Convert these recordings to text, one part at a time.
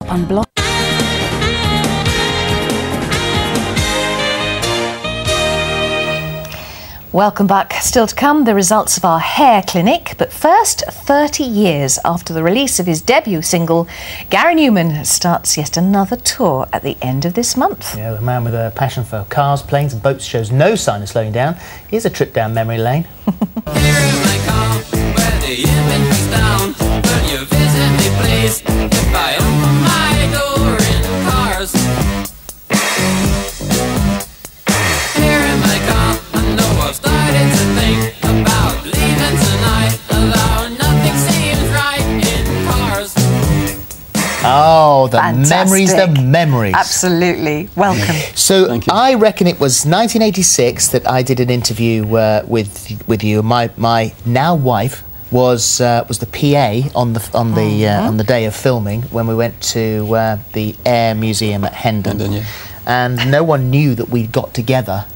Unblocked. Welcome back. Still to come, the results of our hair clinic. But first, 30 years after the release of his debut single, Gary Numan starts yet another tour at the end of this month. Yeah, the man with a passion for cars, planes and boats shows no sign of slowing down. Here's a trip down memory lane. Oh, the memories, the memories. Absolutely. Welcome. So I reckon it was 1986 that I did an interview with you. My now wife was the PA on the day of filming when we went to the Air Museum at Hendon, and no one knew that we'd got together.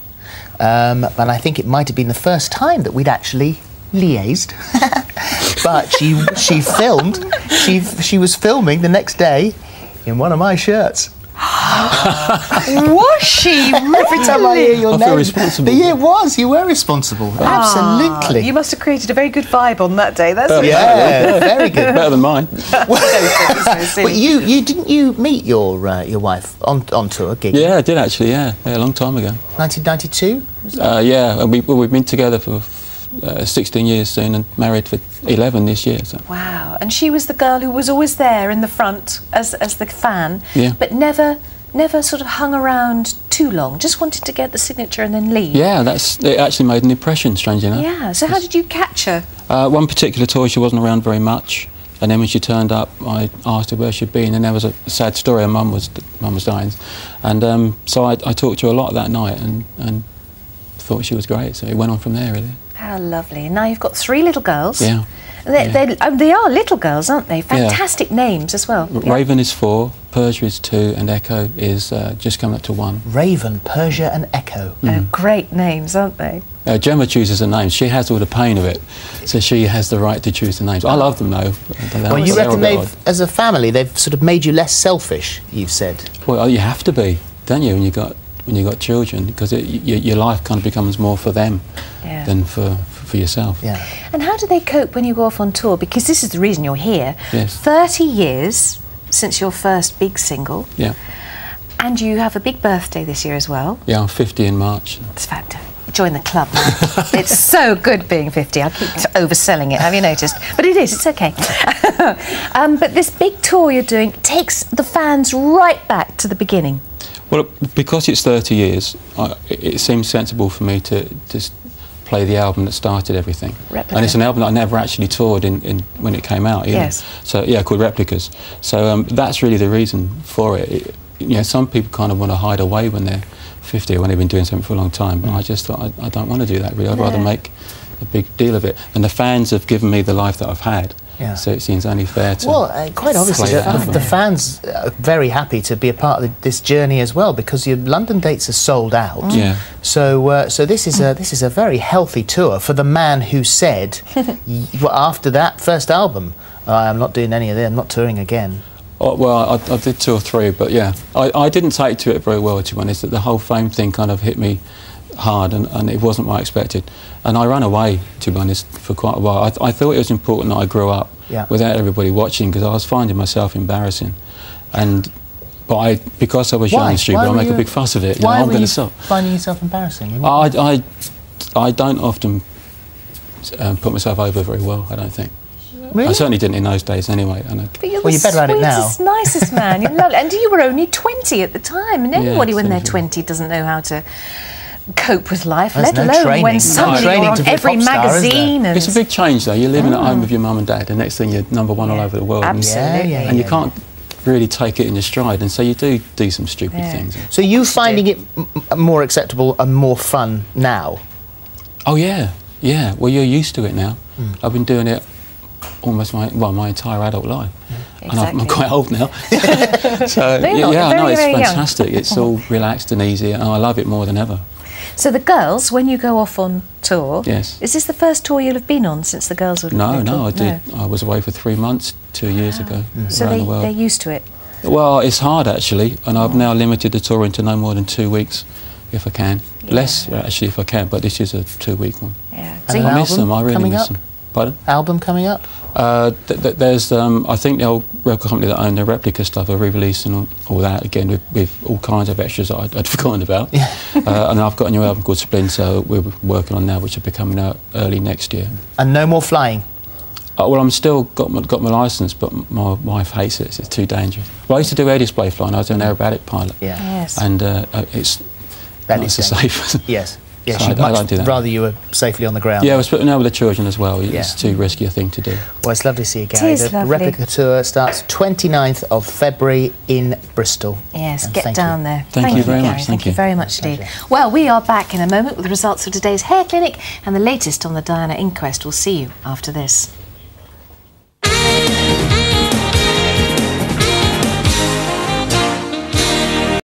And I think it might have been the first time that we'd actually liaised. But she filmed. She was filming the next day in one of my shirts. Was she? Really? Every time I hear your name, I feel responsible. Yeah, it was. You were responsible. Absolutely. You must have created a very good vibe on that day. That's very good. Better than mine. But you didn't you meet your wife on tour gig? Yeah, I did actually. Yeah, a long time ago. 1992. Yeah, we've been together for 16 years soon and married for 11 this year. So. Wow. And she was the girl who was always there in the front as the fan, but never sort of hung around too long, just wanted to get the signature and then leave. Yeah, it actually made an impression, strangely enough. Yeah, so how did you catch her? One particular tour she wasn't around very much, and then when she turned up I asked her where she'd been, and there was a sad story. Her mum was dying, and so I talked to her a lot that night and thought she was great, so it went on from there really. How lovely. And now you've got 3 little girls. Yeah. They are little girls, aren't they? Fantastic names as well. Raven is 4, Persia is 2, and Echo is just coming up to 1. Raven, Persia and Echo. Great names, aren't they? Gemma chooses the names. She has all the pain of it, so she has the right to choose the names. I love them though. Well, you reckon as a family, they've sort of made you less selfish, you've said? Well, you have to be, don't you, when you got children, because your life kind of becomes more for them than for yourself. Yeah. And how do they cope when you go off on tour? Because this is the reason you're here. Yes. 30 years since your first big single. Yeah. And you have a big birthday this year as well. Yeah, I'm 50 in March. It's fantastic. Join the club. It's so good being 50. I keep overselling it, have you noticed? But it is, it's okay. But this big tour you're doing takes the fans right back to the beginning. Well, because it's 30 years, it seems sensible for me to just play the album that started everything. Replica. And it's an album that I never actually toured in when it came out either. Yes. So yeah, called Replicas. So that's really the reason for it. You know, some people kind of want to hide away when they're 50 or when they've been doing something for a long time, but I just thought I don't want to do that really. I'd rather make a big deal of it. And the fans have given me the life that I've had. Yeah. So it seems only fair to. Well, quite obviously, the fans are very happy to be a part of this journey as well, because your London dates are sold out. Yeah. So, so this is a very healthy tour for the man who said, after that first album, I'm not doing any of this. I'm not touring again. Oh, well, I did 2 or 3, but yeah, I didn't take to it very well, to be honest. The whole fame thing kind of hit me hard, and it wasn't what I expected. And I ran away, to be honest, for quite a while. I thought it was important that I grew up without everybody watching, because I was finding myself embarrassing. But because I was young and stupid, I make a big fuss of it. Why were you finding yourself embarrassing? I don't often put myself over very well, I don't think. Really? I certainly didn't in those days anyway. But you're the better at it now. sweetest, nicest man. You're lovely. And you were only 20 at the time, and anybody when they're 20 doesn't know how to cope with life, let alone when suddenly you're on every magazine. It's a big change though. You're living at home with your mum and dad, and next thing you're #1 all over the world. Absolutely. And you can't really take it in your stride, and so you do some stupid things. So you finding it more acceptable and more fun now? Oh yeah. Well, you're used to it now. I've been doing it almost my entire adult life. Exactly. And I'm quite old now. So yeah, no, it's fantastic. It's all relaxed and easy, and I love it more than ever. So the girls, when you go off on tour, yes, is this the first tour you'll have been on since the girls were No, I did. I was away for 3 months 2 years ago. So they're used to it. Well, it's hard actually, and I've now limited the touring to no more than 2 weeks, if I can. Yeah. Less actually, if I can. But this is a 2-week one. Yeah. And So an I miss album them. I really coming miss up? them. Pardon? Album coming up? There's, I think the old record company that owned the replica stuff are re-releasing all that again with all kinds of extras that I'd forgotten about. Yeah. And I've got a new album called Splinter we're working on now, which will be coming out early next year. And no more flying? Well, I'm still got my licence, but my wife hates it. It's too dangerous. Well, I used to do air display flying. I was an aerobatic pilot. Yeah. Yes. And it's That not is so safe. Yes. Yes, So you'd I much don't do that. rather you were safely on the ground. Yeah, but now with the children as well, Yeah. it's too risky a thing to do. Well, it's lovely to see you, Gary. is The lovely. replica tour starts 29th of February in Bristol. Yes, And get thank down you. there. Thank you very Gary. much. Thank Thank you you. very much indeed. Pleasure. Well, we are back in a moment with the results of today's hair clinic and the latest on the Diana inquest. We'll see you after this.